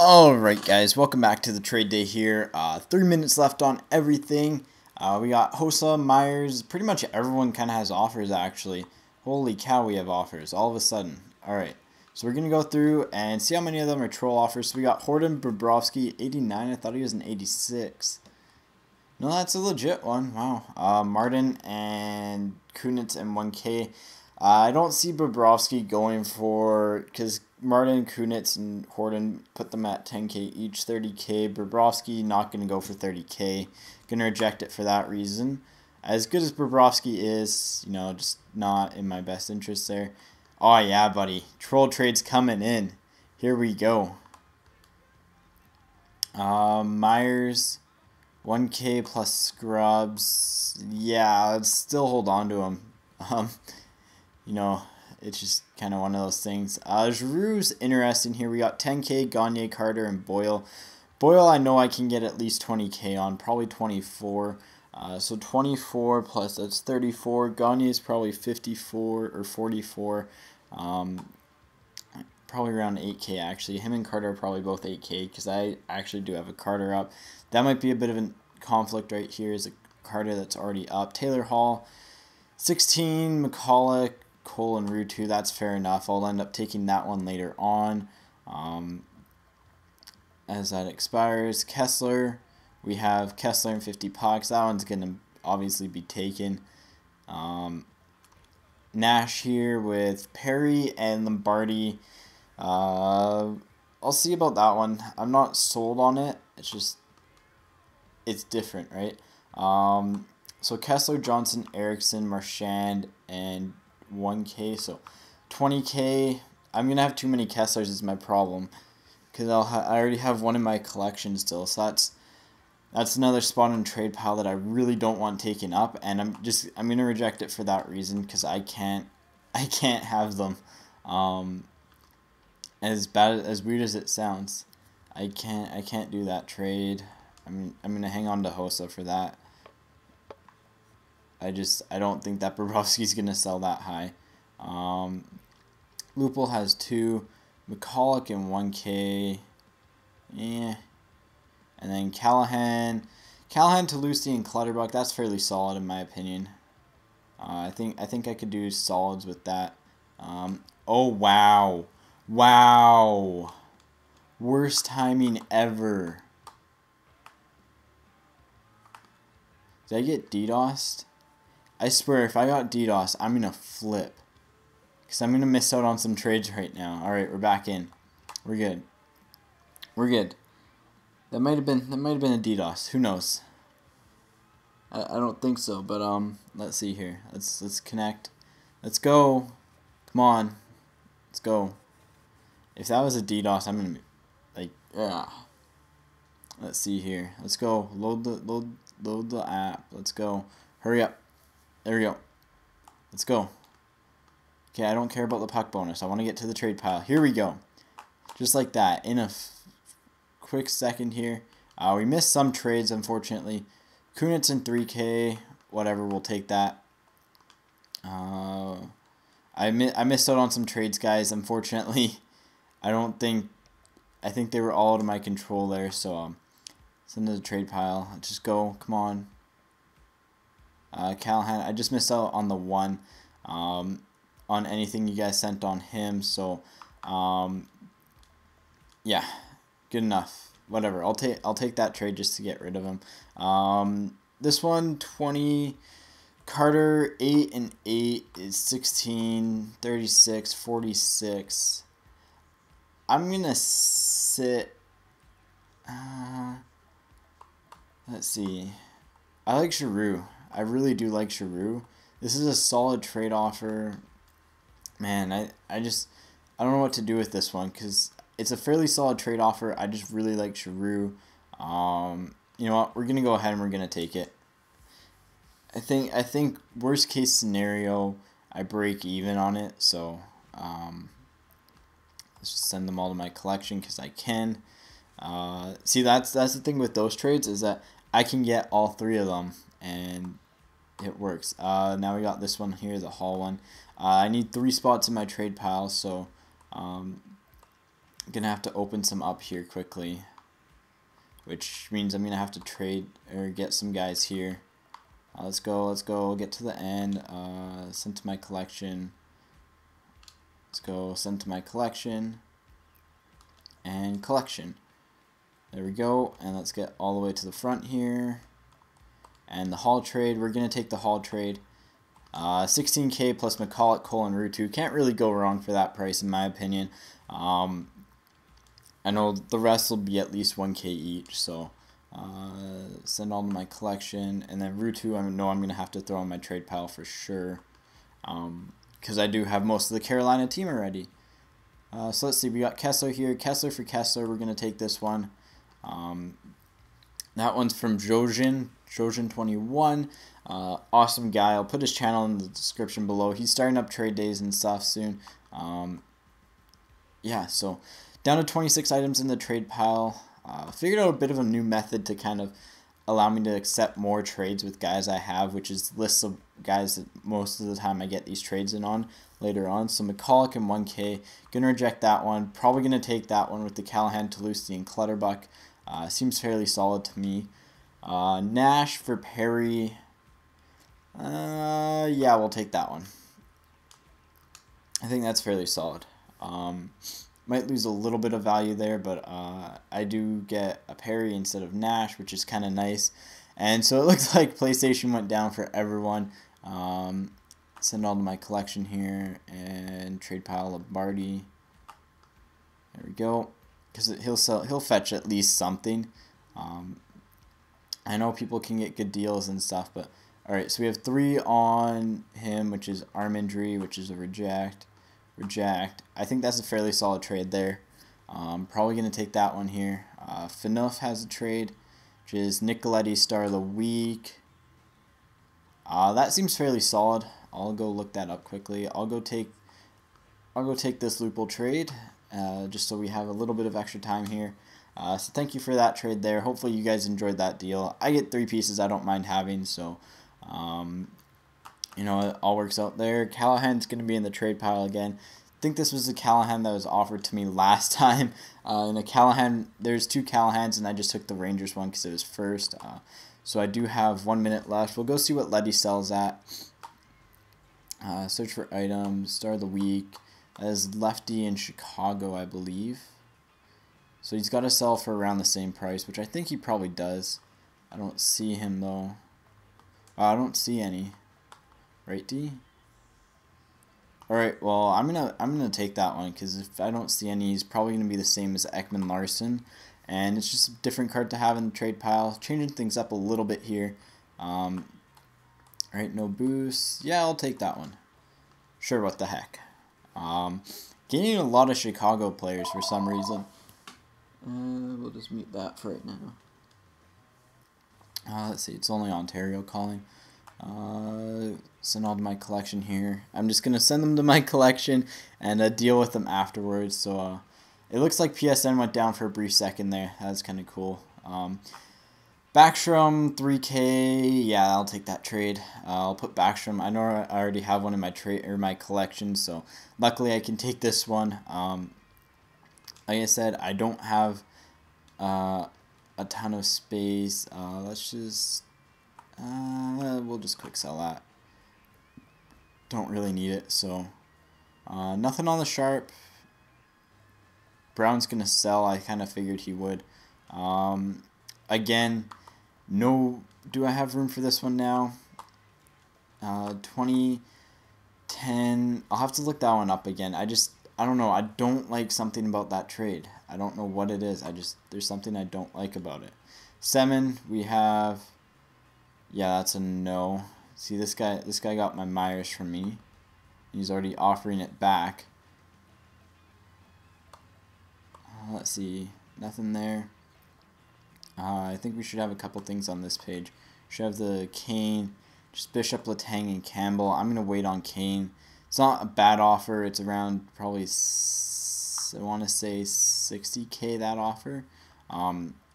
Alright guys, welcome back to the trade day here. 3 minutes left on everything. We got Hossa, Myers, pretty much everyone kind of has offers actually. Holy cow, we have offers all of a sudden. Alright, so we're going to go through and see how many of them are troll offers. So we got Horton Bobrovsky, 89. I thought he was an 86. No, that's a legit one. Wow. Martin and Kunitz and 1K. I don't see Bobrovsky going for, because Martin, Kunitz, and Horton put them at 10K each, 30K. Bobrovsky not going to go for 30K. Going to reject it for that reason. As good as Bobrovsky is, you know, just not in my best interest there. Oh yeah, buddy. Troll trade's coming in. Here we go. Myers, 1K plus scrubs. Yeah, let's still hold on to him. You know, it's just kind of one of those things. Giroux's interesting here. We got 10K, Gagne, Carter, and Boyle. Boyle, I know I can get at least 20K on, probably 24. So 24 plus, that's 34. Gagne is probably 54 or 44. Probably around 8K actually. Him and Carter are probably both 8K because I actually do have a Carter up. That might be a bit of a conflict right here. Is a Carter that's already up. Taylor Hall, 16. McCulloch, Cole and Rutu, that's fair enough. I'll end up taking that one later on as that expires. Kessler, we have Kessler and 50 pucks. That one's going to obviously be taken. Nash here with Perry and Lombardi. I'll see about that one. I'm not sold on it. It's just, it's different, right? So Kessler, Johnson, Erickson, Marchand, and 1K, so 20K. I'm going to have too many Kesslers is my problem, because I already have one in my collection still, so that's another spot in trade pile that I really don't want taken up, and I'm going to reject it for that reason, because I can't have them. As weird as it sounds, I can't do that trade. I'm going to hang on to Hossa for that. I don't think that Bobrovsky's going to sell that high. Lupul has 2. McCulloch and 1K. Yeah. And then Callahan, Toulouse, and Clutterbuck. That's fairly solid in my opinion. I think I could do solids with that. Oh, wow. Wow. Worst timing ever. Did I get DDoSed? I swear, if I got DDoS, I'm going to flip. Because I'm going to miss out on some trades right now. Alright, we're back in. We're good. We're good. That might have been a DDoS. Who knows? I don't think so, but let's see here. Let's connect. Let's go. Come on. Let's go. If that was a DDoS, I'm going to be like, yeah. Let's see here. Let's go. Load the app. Let's go. Hurry up. There we go. Let's go. Okay, I don't care about the puck bonus. I want to get to the trade pile. Here we go. Just like that. In a quick second here. We missed some trades, unfortunately. Kunitz and 3K. Whatever, we'll take that. I missed out on some trades, guys. Unfortunately, I think they were all out of my control there. So, send to the trade pile. Just go. Come on. Callahan, I just missed out on the one on anything you guys sent on him, so yeah, good enough. Whatever, I'll take that trade just to get rid of him. This one, 20. Carter, 8 and 8 is 16, 36, 46. I'm gonna sit. Let's see. I like Giroux. I really do like Giroux. This is a solid trade offer. Man, I don't know what to do with this one because it's a fairly solid trade offer. I just really like Giroux. You know what? We're gonna go ahead and we're gonna take it. I think worst case scenario, I break even on it. So let's just send them all to my collection because I can. See, that's the thing with those trades is that I can get all 3 of them and it works. Now we got this one here, the Hall one. I need 3 spots in my trade pile, so gonna have to open some up here quickly, which means I'm gonna have to trade or get some guys here. Let's go, get to the end. Send to my collection. Let's go, send to my collection. And collection. There we go, and let's get all the way to the front here. And the haul trade, we're gonna take the haul trade. 16K plus McCulloch, Cole, and Rutu. Can't really go wrong for that price in my opinion. I know the rest will be at least 1K each, so send all to my collection. And then Rutu, I know I'm going to have to throw in my trade pile for sure, because I do have most of the Carolina team already. So let's see, we got Kessler here. Kessler for Kessler, we're going to take this one. That one's from Jojen21. Awesome guy. I'll put his channel in the description below. He's starting up trade days and stuff soon. Yeah, so down to 26 items in the trade pile. Figured out a bit of a new method to kind of allow me to accept more trades with guys I have, which is lists of guys that most of the time I get these trades in on later on. So McCulloch and 1K. Gonna reject that one. Probably gonna take that one with the Callahan, Toulouse, and Clutterbuck. Seems fairly solid to me. Nash for Perry. Yeah, we'll take that one. I think that's fairly solid. Might lose a little bit of value there, but I do get a Perry instead of Nash, which is kind of nice. And so it looks like PlayStation went down for everyone. Send all to my collection here and trade pile of Barty. There we go. Because he'll fetch at least something. I know people can get good deals and stuff, but alright, so we have 3 on him, which is arm injury, which is a reject. I think that's a fairly solid trade there. Probably going to take that one here. Phaneuf has a trade, which is Nicoletti Star of the Week. That seems fairly solid. I'll go look that up quickly. I'll go take this Lupul trade, just so we have a little bit of extra time here. So thank you for that trade there. Hopefully you guys enjoyed that deal. I get 3 pieces I don't mind having, so you know, it all works out there. Callahan's going to be in the trade pile again. I think this was the Callahan that was offered to me last time. In a Callahan, there's 2 Callahans, and I just took the Rangers one because it was first. So I do have 1 minute left. We'll go see what Letty sells at. Search for items. Star of the week. That is Lefty in Chicago, I believe. So he's got to sell for around the same price, which I think he probably does. I don't see him though. I don't see any. Right, D? Alright, well, I'm gonna take that one, because if I don't see any, he's probably gonna be the same as Ekman Larson, and it's just a different card to have in the trade pile. Changing things up a little bit here. Alright, no boost. Yeah, I'll take that one. Sure, what the heck. Getting a lot of Chicago players for some reason. We'll just mute that for right now. Let's see, it's only Ontario calling. Send all to my collection here. I'm just gonna send them to my collection and deal with them afterwards. So it looks like PSN went down for a brief second there. That's kind of cool. Backstrom 3K. Yeah, I'll take that trade. I'll put Backstrom. I know I already have one in my trade or my collection, so luckily I can take this one. Like I said, I don't have a ton of space. Let's just we'll just quick sell that. Don't really need it, so nothing on the sharp. Brown's gonna sell. I kind of figured he would. Again, no. Do I have room for this one now? 2010. I'll have to look that one up again. I don't know. I don't like something about that trade. I don't know what it is. There's something I don't like about it. Semen, we have. Yeah, that's a no. See, this guy got my Myers from me. He's already offering it back. Let's see. Nothing there. I think we should have a couple things on this page. Should have the Kane, just Bishop, Letang, and Campbell. I'm going to wait on Kane. It's not a bad offer. It's around probably, I want to say 60K, that offer.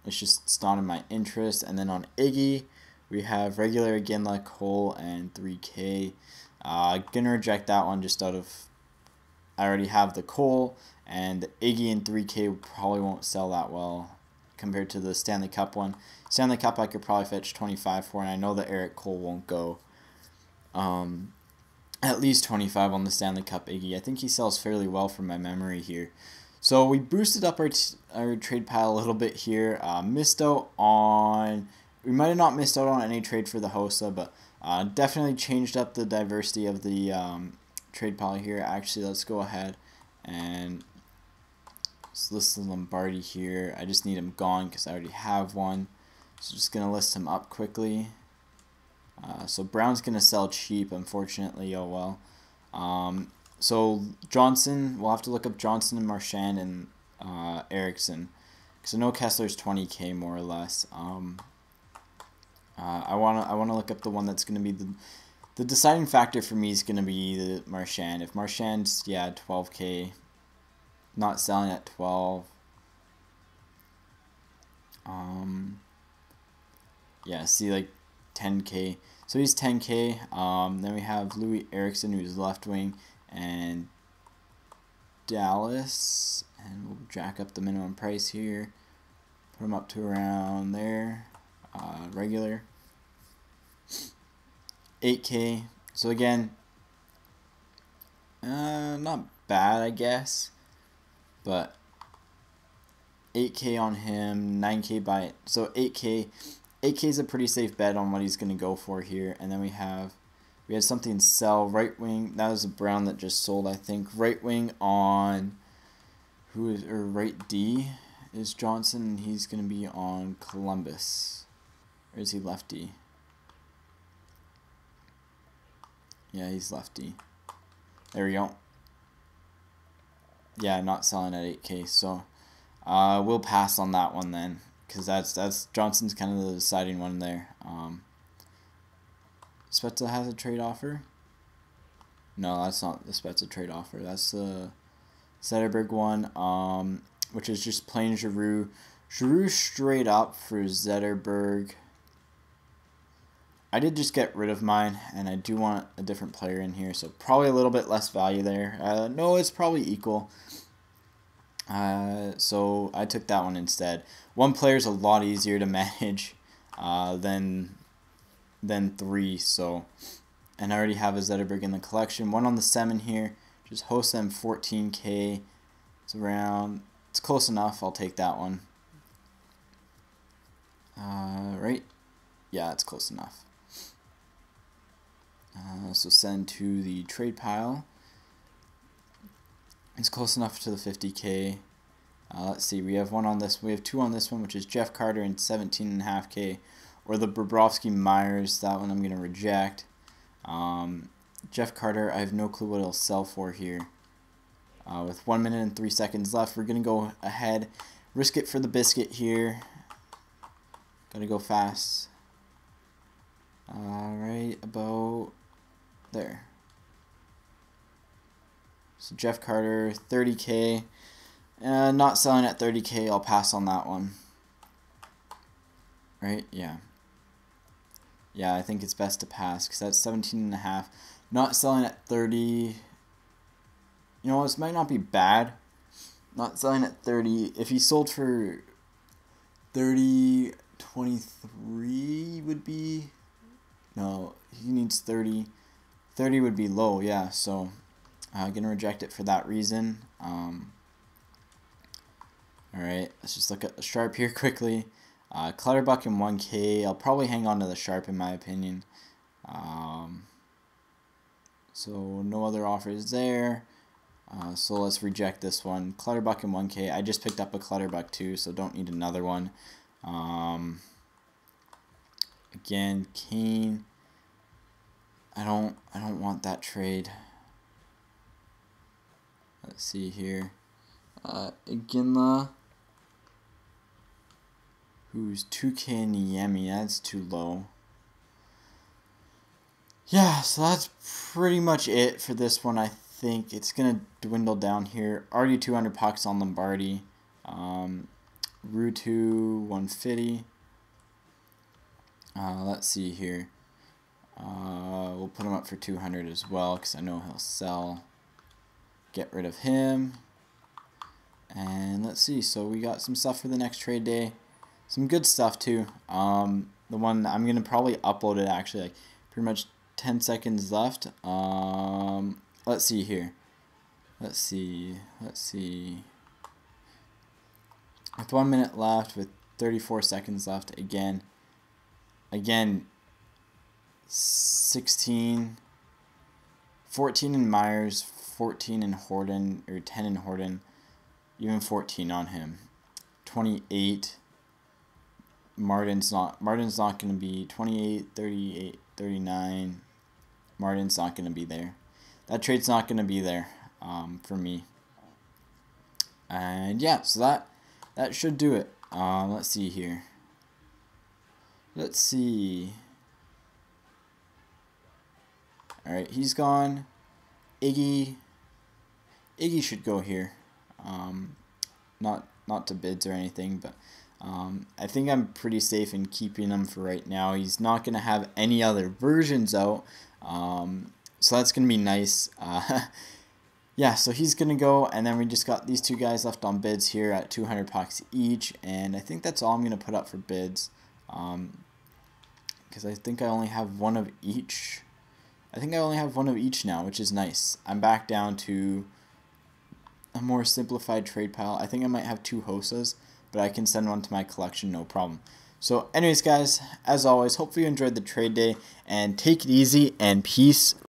It's not in my interest. And then on Iggy, we have regular Iginla, Cole, and 3K. Gonna reject that one just out of I already have the Cole, and the Iggy in 3K probably won't sell that well compared to the Stanley Cup one. Stanley Cup I could probably fetch 25 for, and I know that Eric Cole won't go at least 25 on the Stanley Cup Iggy. I think he sells fairly well from my memory here. So we boosted up our trade pile a little bit here. Missed out on... We might have not missed out on any trade for the Hossa, but definitely changed up the diversity of the trade pile here. Actually, let's go ahead and list the Lombardi here. I just need him gone because I already have one. So just going to list him up quickly. So Brown's going to sell cheap, unfortunately. Oh well. So Johnson, we'll have to look up Johnson and Marchand and Eriksson, because I know Kessler's 20K more or less. I wanna look up the one that's gonna be the deciding factor for me is gonna be the Marchand. If Marchand's 12K, not selling at 12. See, like 10K. So he's 10K. Then we have Louis Eriksson, who's left wing, and Dallas, and we'll jack up the minimum price here, put him up to around there, regular, 8K. So again, not bad, I guess, but 8K on him, 9K by it. So 8K is a pretty safe bet on what he's going to go for here. And then we had something sell, right wing. That was a Brown that just sold, I think. Right wing on right D is Johnson, and he's going to be on Columbus. Or is he lefty? Yeah, he's lefty. There we go. Yeah, not selling at 8K. So we'll pass on that one then, because that's Johnson's kind of the deciding one there. Spezza has a trade offer. No, that's not the Spezza trade offer. That's the Zetterberg one, which is just plain Giroux. Giroux straight up for Zetterberg. I did just get rid of mine, and I do want a different player in here, so probably a little bit less value there. No, it's probably equal. So I took that one instead. One player is a lot easier to manage than 3, so, and I already have a Zetterberg in the collection. One on the 7 here, just host them 14K. It's close enough. I'll take that one. Right? Yeah, it's close enough. So send to the trade pile. It's close enough to the 50K. Let's see, we have 2 on this one, which is Jeff Carter and 17.5K. Or the Bobrovsky Myers. That one I'm going to reject. Jeff Carter, I have no clue what he'll sell for here. With 1 minute and 3 seconds left, we're going to go ahead. Risk it for the biscuit here. Got to go fast. Right about there. So Jeff Carter, 30K. Not selling at 30K. I'll pass on that one. Right? Yeah. Yeah, I think it's best to pass because that's 17.5. Not selling at 30. You know, this might not be bad. Not selling at 30. If he sold for 30.23 would be... No, he needs 30. 30 would be low, yeah. So I'm going to reject it for that reason. Alright, let's just look at the Sharp here quickly. Clutterbuck in 1K. I'll probably hang on to the Sharp in my opinion. So no other offers there. So let's reject this one. Clutterbuck in 1K. I just picked up a Clutterbuck too, so don't need another one. Again, Kane. I don't want that trade. Let's see here. Iginla, who's 2K in Niemi. That's too low. Yeah, so that's pretty much it for this one. I think it's gonna dwindle down here. Already 200 pucks on Lombardi. Rutu 150. Let's see here. We'll put him up for 200 as well because I know he'll sell. Get rid of him. And let's see. So we got some stuff for the next trade day. Some good stuff too. The one I'm gonna probably upload it actually, like pretty much 10 seconds left. Let's see here. Let's see. With 1 minute left, with 34 seconds left, again, 16, 14 in Myers, 14 in Horton, or 10 in Horton, even 14 on him. 28. Martin's not going to be 28, 38, 39. Martin's not going to be there. That trade's not going to be there for me. And yeah, so that should do it. Let's see here. Let's see. All right, he's gone. Iggy should go here. Not to bids or anything, but I think I'm pretty safe in keeping him for right now. He's not going to have any other versions out, so that's going to be nice. Yeah, so he's going to go, and then we just got these two guys left on bids here at 200 pucks each, and I think that's all I'm going to put up for bids, because I think I only have one of each. I think I only have one of each now, which is nice. I'm back down to a more simplified trade pile. I think I might have 2 Hosas, but I can send one to my collection, no problem. So anyways, guys, as always, hopefully you enjoyed the trade day, and take it easy, and peace.